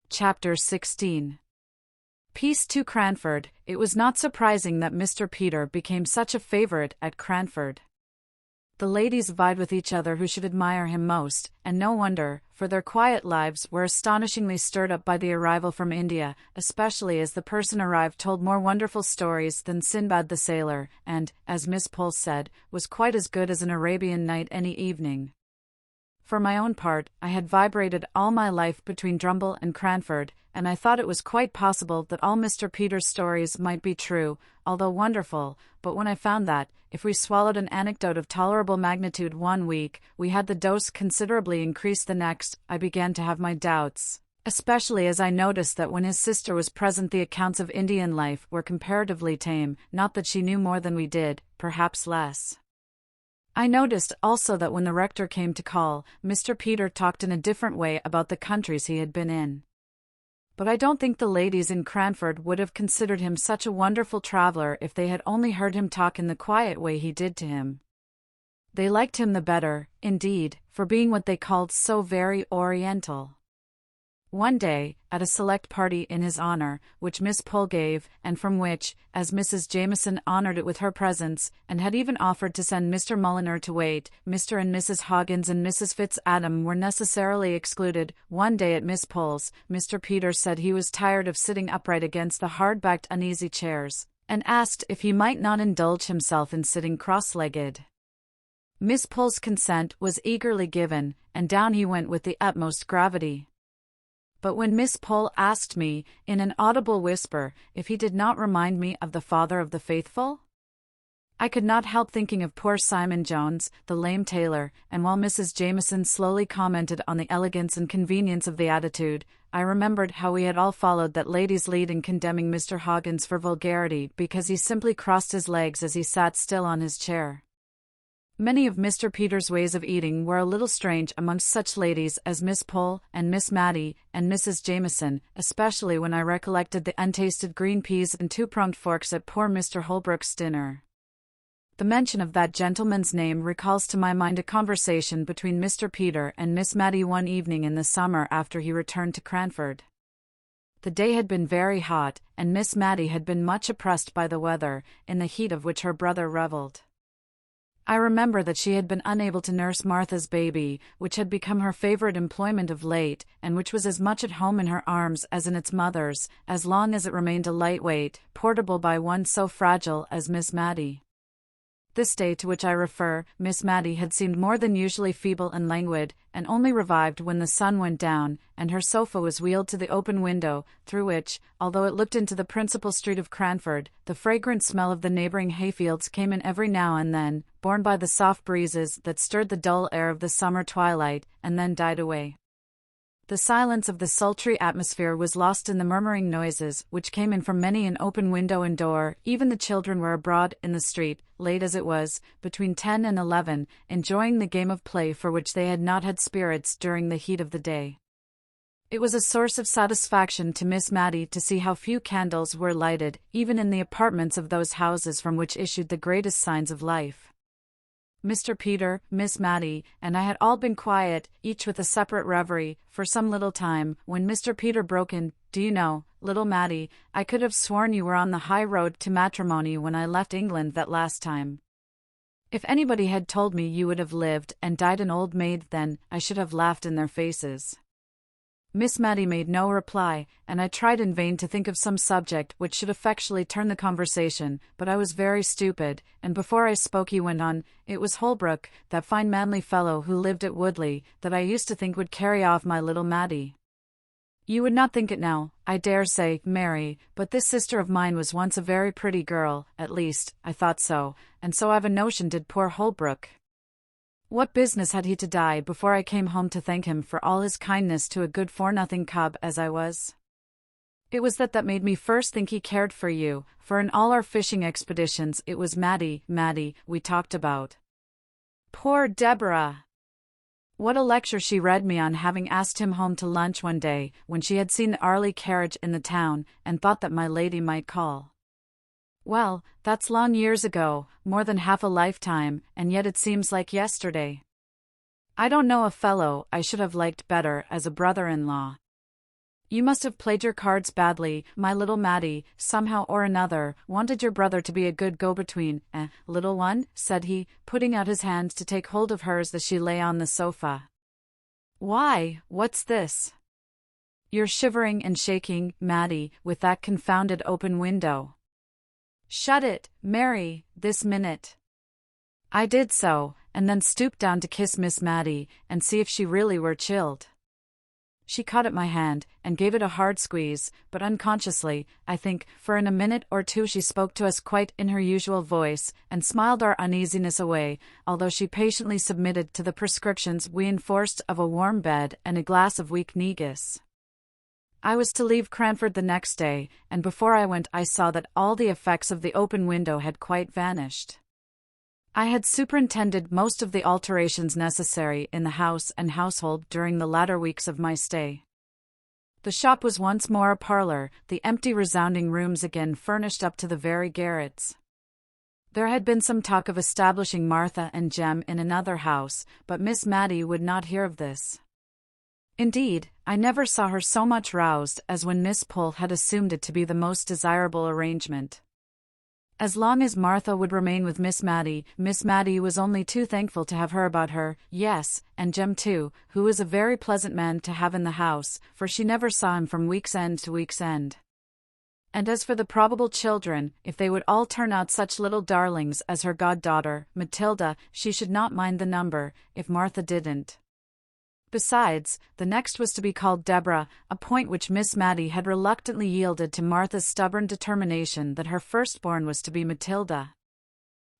Chapter 16. Peace to Cranford. It was not surprising that Mr. Peter became such a favorite at Cranford. The ladies vied with each other who should admire him most, and no wonder, for their quiet lives were astonishingly stirred up by the arrival from India, especially as the person arrived told more wonderful stories than Sinbad the Sailor, and, as Miss Pole said, was quite as good as an Arabian Night any evening. For my own part, I had vibrated all my life between Drumble and Cranford, and I thought it was quite possible that all Mr. Peter's stories might be true, although wonderful, but when I found that, if we swallowed an anecdote of tolerable magnitude one week, we had the dose considerably increased the next, I began to have my doubts, especially as I noticed that when his sister was present the accounts of Indian life were comparatively tame, not that she knew more than we did, perhaps less. I noticed also that when the rector came to call, Mr. Peter talked in a different way about the countries he had been in. But I don't think the ladies in Cranford would have considered him such a wonderful traveller if they had only heard him talk in the quiet way he did to him. They liked him the better, indeed, for being what they called so very oriental. One day, at a select party in his honour, which Miss Pole gave, and from which, as Mrs. Jameson honoured it with her presence, and had even offered to send Mr. Mulliner to wait, Mr. and Mrs. Hoggins and Mrs. Fitz-Adam were necessarily excluded. One day at Miss Pole's, Mr. Peter said he was tired of sitting upright against the hard-backed uneasy chairs, and asked if he might not indulge himself in sitting cross-legged. Miss Pole's consent was eagerly given, and down he went with the utmost gravity. But when Miss Pole asked me, in an audible whisper, if he did not remind me of the father of the faithful, I could not help thinking of poor Simon Jones, the lame tailor, and while Mrs. Jameson slowly commented on the elegance and convenience of the attitude, I remembered how we had all followed that lady's lead in condemning Mr. Hoggins for vulgarity because he simply crossed his legs as he sat still on his chair. Many of Mr. Peter's ways of eating were a little strange amongst such ladies as Miss Pole and Miss Matty and Mrs. Jameson, especially when I recollected the untasted green peas and two-pronged forks at poor Mr. Holbrook's dinner. The mention of that gentleman's name recalls to my mind a conversation between Mr. Peter and Miss Matty one evening in the summer after he returned to Cranford. The day had been very hot, and Miss Matty had been much oppressed by the weather, in the heat of which her brother revelled. I remember that she had been unable to nurse Martha's baby, which had become her favourite employment of late, and which was as much at home in her arms as in its mother's, as long as it remained a lightweight, portable by one so fragile as Miss Matty. This day to which I refer, Miss Matty had seemed more than usually feeble and languid, and only revived when the sun went down, and her sofa was wheeled to the open window, through which, although it looked into the principal street of Cranford, the fragrant smell of the neighbouring hayfields came in every now and then, borne by the soft breezes that stirred the dull air of the summer twilight, and then died away. The silence of the sultry atmosphere was lost in the murmuring noises which came in from many an open window and door. Even the children were abroad in the street, late as it was, between 10 and 11, enjoying the game of play for which they had not had spirits during the heat of the day. It was a source of satisfaction to Miss Matty to see how few candles were lighted, even in the apartments of those houses from which issued the greatest signs of life. Mr. Peter, Miss Matty, and I had all been quiet, each with a separate reverie, for some little time, when Mr. Peter broke in. "Do you know, little Matty, I could have sworn you were on the high road to matrimony when I left England that last time. If anybody had told me you would have lived and died an old maid then, I should have laughed in their faces." Miss Matty made no reply, and I tried in vain to think of some subject which should effectually turn the conversation, but I was very stupid, and before I spoke he went on. "It was Holbrook, that fine manly fellow who lived at Woodley, that I used to think would carry off my little Matty. You would not think it now, I dare say, Mary, but this sister of mine was once a very pretty girl, at least, I thought so, and so I've a notion did poor Holbrook. What business had he to die before I came home to thank him for all his kindness to a good for-nothing cub as I was? It was that made me first think he cared for you, for in all our fishing expeditions it was Matty, we talked about. Poor Deborah! What a lecture she read me on having asked him home to lunch one day, when she had seen the Arley carriage in the town, and thought that my lady might call. Well, that's long years ago, more than half a lifetime, and yet it seems like yesterday. I don't know a fellow I should have liked better as a brother-in-law. You must have played your cards badly, my little Matty, somehow or another, wanted your brother to be a good go-between, little one, said he, putting out his hand to take hold of hers as she lay on the sofa. Why, what's this? You're shivering and shaking, Matty, with that confounded open window. Shut it, Mary, this minute. I did so, and then stooped down to kiss Miss Matty, and see if she really were chilled. She caught at my hand, and gave it a hard squeeze, but unconsciously, I think, for in a minute or two she spoke to us quite in her usual voice, and smiled our uneasiness away, although she patiently submitted to the prescriptions we enforced of a warm bed and a glass of weak negus. I was to leave Cranford the next day, and before I went I saw that all the effects of the open window had quite vanished. I had superintended most of the alterations necessary in the house and household during the latter weeks of my stay. The shop was once more a parlour, the empty resounding rooms again furnished up to the very garrets. There had been some talk of establishing Martha and Jem in another house, but Miss Matty would not hear of this. Indeed, I never saw her so much roused as when Miss Pole had assumed it to be the most desirable arrangement. As long as Martha would remain with Miss Matty was only too thankful to have her about her, yes, and Jem too, who was a very pleasant man to have in the house, for she never saw him from week's end to week's end. And as for the probable children, if they would all turn out such little darlings as her goddaughter, Matilda, she should not mind the number, if Martha didn't. Besides, the next was to be called Deborah, a point which Miss Matty had reluctantly yielded to Martha's stubborn determination that her firstborn was to be Matilda.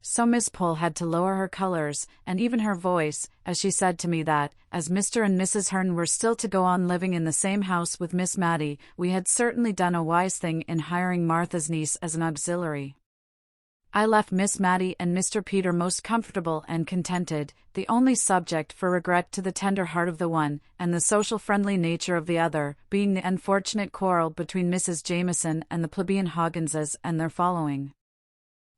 So Miss Pole had to lower her colours, and even her voice, as she said to me that, as Mr. and Mrs. Hearn were still to go on living in the same house with Miss Matty, we had certainly done a wise thing in hiring Martha's niece as an auxiliary. I left Miss Matty and Mr. Peter most comfortable and contented, the only subject for regret to the tender heart of the one, and the social friendly nature of the other, being the unfortunate quarrel between Mrs. Jameson and the plebeian Hogginses and their following.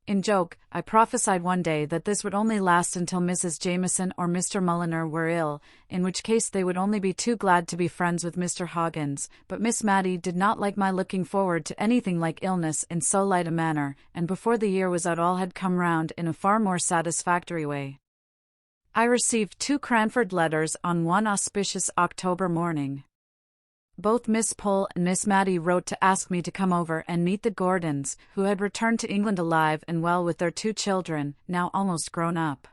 In joke, I prophesied one day that this would only last until Mrs. Jameson or Mr. Mulliner were ill, in which case they would only be too glad to be friends with Mr. Hoggins, but Miss Matty did not like my looking forward to anything like illness in so light a manner, and before the year was out all had come round in a far more satisfactory way. I received 2 Cranford letters on one auspicious October morning. Both Miss Pole and Miss Matty wrote to ask me to come over and meet the Gordons, who had returned to England alive and well with their 2 children, now almost grown up.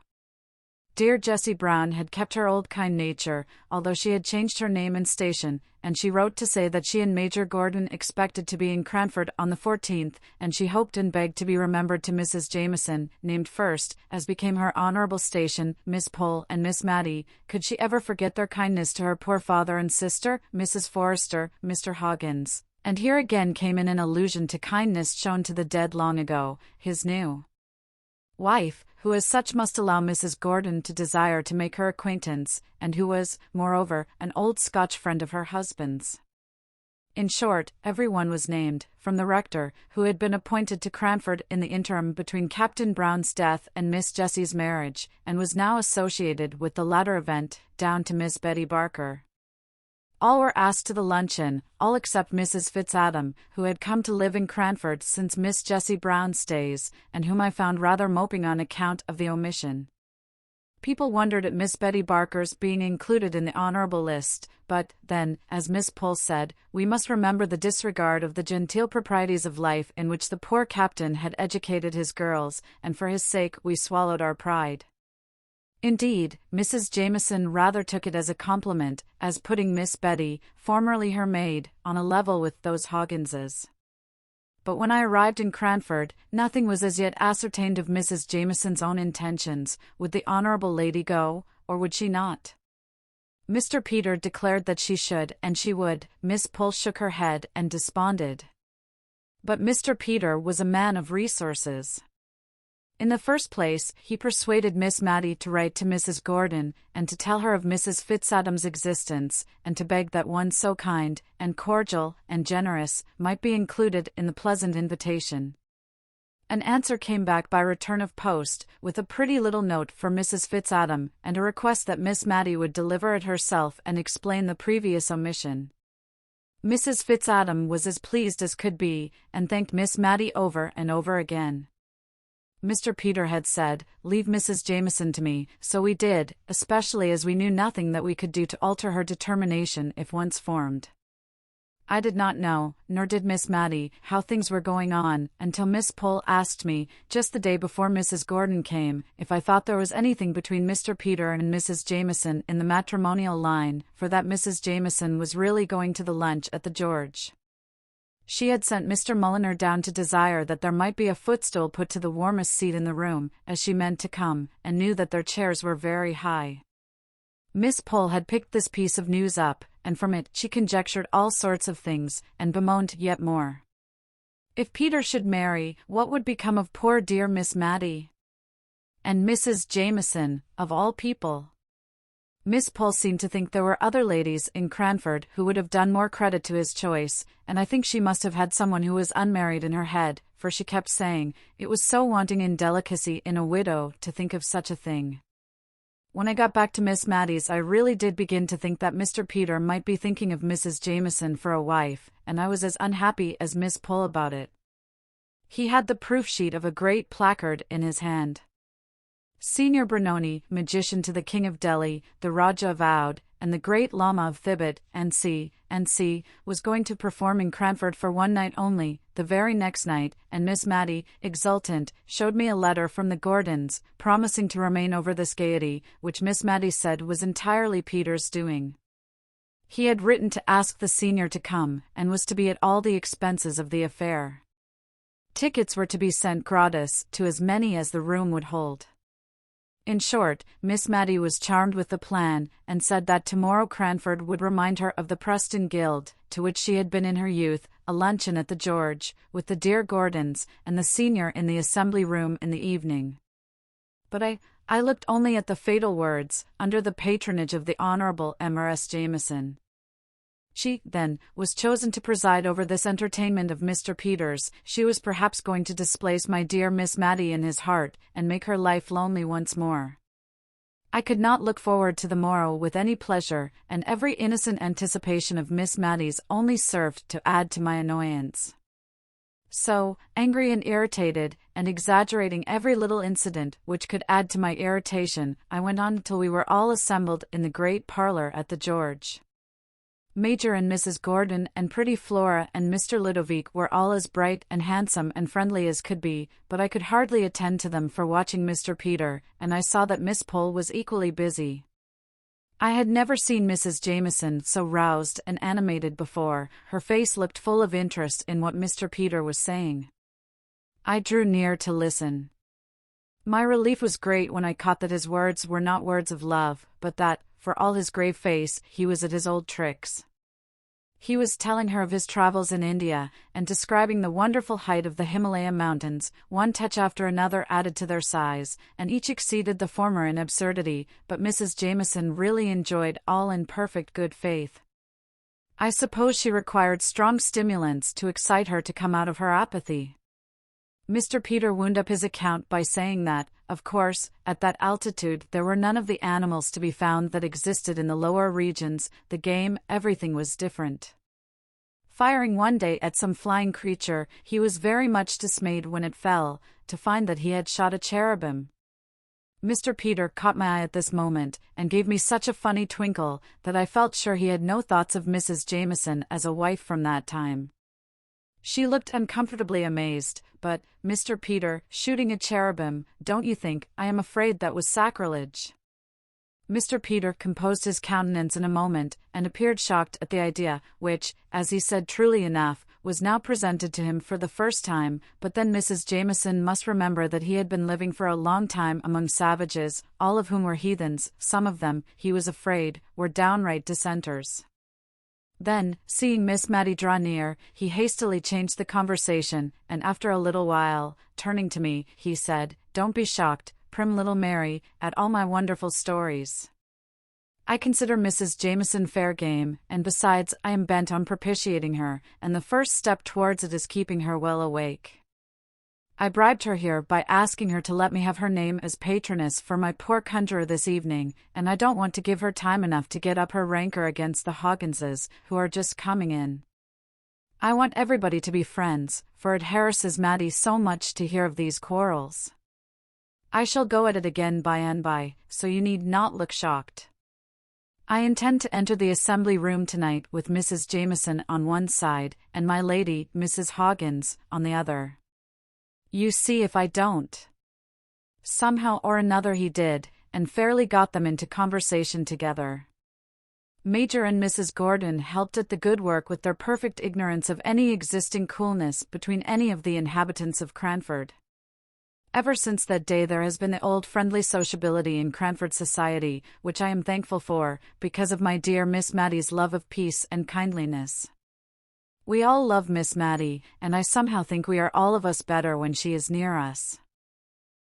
Dear Jessie Brown had kept her old kind nature, although she had changed her name and station, and she wrote to say that she and Major Gordon expected to be in Cranford on the 14th, and she hoped and begged to be remembered to Mrs. Jameson, named first, as became her honourable station, Miss Pole and Miss Matty. Could she ever forget their kindness to her poor father and sister, Mrs. Forrester, Mr. Hoggins? And here again came in an allusion to kindness shown to the dead long ago, his new wife, who as such must allow Mrs. Gordon to desire to make her acquaintance, and who was, moreover, an old Scotch friend of her husband's. In short, every one was named, from the rector, who had been appointed to Cranford in the interim between Captain Brown's death and Miss Jessie's marriage, and was now associated with the latter event, down to Miss Betty Barker. All were asked to the luncheon, all except Mrs. Fitzadam, who had come to live in Cranford since Miss Jessie Brown's days, and whom I found rather moping on account of the omission. People wondered at Miss Betty Barker's being included in the honourable list, but, then, as Miss Pole said, we must remember the disregard of the genteel proprieties of life in which the poor captain had educated his girls, and for his sake we swallowed our pride. Indeed, Mrs. Jameson rather took it as a compliment, as putting Miss Betty, formerly her maid, on a level with those Hogginses. But when I arrived in Cranford, nothing was as yet ascertained of Mrs. Jameson's own intentions. Would the honourable lady go, or would she not? Mr. Peter declared that she should, and she would. Miss Pole shook her head and desponded. But Mr. Peter was a man of resources. In the first place, he persuaded Miss Matty to write to Mrs. Gordon, and to tell her of Mrs. Fitzadam's existence, and to beg that one so kind, and cordial, and generous, might be included in the pleasant invitation. An answer came back by return of post, with a pretty little note for Mrs. Fitzadam, and a request that Miss Matty would deliver it herself and explain the previous omission. Mrs. Fitzadam was as pleased as could be, and thanked Miss Matty over and over again. Mr. Peter had said, "Leave Mrs. Jameson to me," so we did, especially as we knew nothing that we could do to alter her determination if once formed. I did not know, nor did Miss Matty, how things were going on, until Miss Pole asked me, just the day before Mrs. Gordon came, if I thought there was anything between Mr. Peter and Mrs. Jameson in the matrimonial line, for that Mrs. Jameson was really going to the lunch at the George. She had sent Mr. Mulliner down to desire that there might be a footstool put to the warmest seat in the room, as she meant to come, and knew that their chairs were very high. Miss Pole had picked this piece of news up, and from it she conjectured all sorts of things, and bemoaned yet more. If Peter should marry, what would become of poor dear Miss Matty? And Mrs. Jameson, of all people? Miss Pole seemed to think there were other ladies in Cranford who would have done more credit to his choice, and I think she must have had someone who was unmarried in her head, for she kept saying, it was so wanting in delicacy in a widow to think of such a thing. When I got back to Miss Matty's, I really did begin to think that Mr. Peter might be thinking of Mrs. Jameson for a wife, and I was as unhappy as Miss Pole about it. He had the proof sheet of a great placard in his hand. Signor Brunoni, magician to the King of Delhi, the Rajah of Oudh, and the great Lama of Thibet, N.C., was going to perform in Cranford for one night only, the very next night, and Miss Matty, exultant, showed me a letter from the Gordons, promising to remain over this gaiety, which Miss Matty said was entirely Peter's doing. He had written to ask the senior to come, and was to be at all the expenses of the affair. Tickets were to be sent gratis to as many as the room would hold. In short, Miss Matty was charmed with the plan, and said that tomorrow Cranford would remind her of the Preston Guild, to which she had been in her youth, a luncheon at the George, with the dear Gordons, and the senior in the assembly room in the evening. But I looked only at the fatal words, under the patronage of the Honourable Mrs. Jameson. She, then, was chosen to preside over this entertainment of Mr. Peter's. She was perhaps going to displace my dear Miss Matty in his heart, and make her life lonely once more. I could not look forward to the morrow with any pleasure, and every innocent anticipation of Miss Matty's only served to add to my annoyance. So, angry and irritated, and exaggerating every little incident which could add to my irritation, I went on till we were all assembled in the great parlour at the George. Major and Mrs. Gordon and pretty Flora and Mr. Ludovic were all as bright and handsome and friendly as could be, but I could hardly attend to them for watching Mr. Peter, and I saw that Miss Pole was equally busy. I had never seen Mrs. Jameson so roused and animated before. Her face looked full of interest in what Mr. Peter was saying. I drew near to listen. My relief was great when I caught that his words were not words of love, but that, for all his grave face, he was at his old tricks. He was telling her of his travels in India, and describing the wonderful height of the Himalaya mountains, one touch after another added to their size, and each exceeded the former in absurdity, but Mrs. Jameson really enjoyed all in perfect good faith. I suppose she required strong stimulants to excite her to come out of her apathy. Mr. Peter wound up his account by saying that, of course, at that altitude there were none of the animals to be found that existed in the lower regions, the game, everything was different. Firing one day at some flying creature, he was very much dismayed when it fell, to find that he had shot a cherubim. Mr. Peter caught my eye at this moment, and gave me such a funny twinkle, that I felt sure he had no thoughts of Mrs. Jameson as a wife from that time. She looked uncomfortably amazed, but, Mr. Peter, shooting a cherubim, don't you think, I am afraid that was sacrilege? Mr. Peter composed his countenance in a moment, and appeared shocked at the idea, which, as he said truly enough, was now presented to him for the first time, but then Mrs. Jameson must remember that he had been living for a long time among savages, all of whom were heathens, some of them, he was afraid, were downright dissenters. Then, seeing Miss Matty draw near, he hastily changed the conversation, and after a little while, turning to me, he said, "Don't be shocked, prim little Mary, at all my wonderful stories. I consider Mrs. Jameson fair game, and besides I am bent on propitiating her, and the first step towards it is keeping her well awake. I bribed her here by asking her to let me have her name as patroness for my poor conjurer this evening, and I don't want to give her time enough to get up her rancor against the Hawkinses, who are just coming in. I want everybody to be friends, for it harasses Matty so much to hear of these quarrels. I shall go at it again by and by, so you need not look shocked. I intend to enter the assembly room tonight with Mrs. Jameson on one side, and my lady, Mrs. Hoggins, on the other. You see if I don't. Somehow or another he did, and fairly got them into conversation together. Major and Mrs. Gordon helped at the good work with their perfect ignorance of any existing coolness between any of the inhabitants of Cranford. Ever since that day there has been the old friendly sociability in Cranford society, which I am thankful for, because of my dear Miss Matty's love of peace and kindliness. We all love Miss Matty, and I somehow think we are all of us better when she is near us.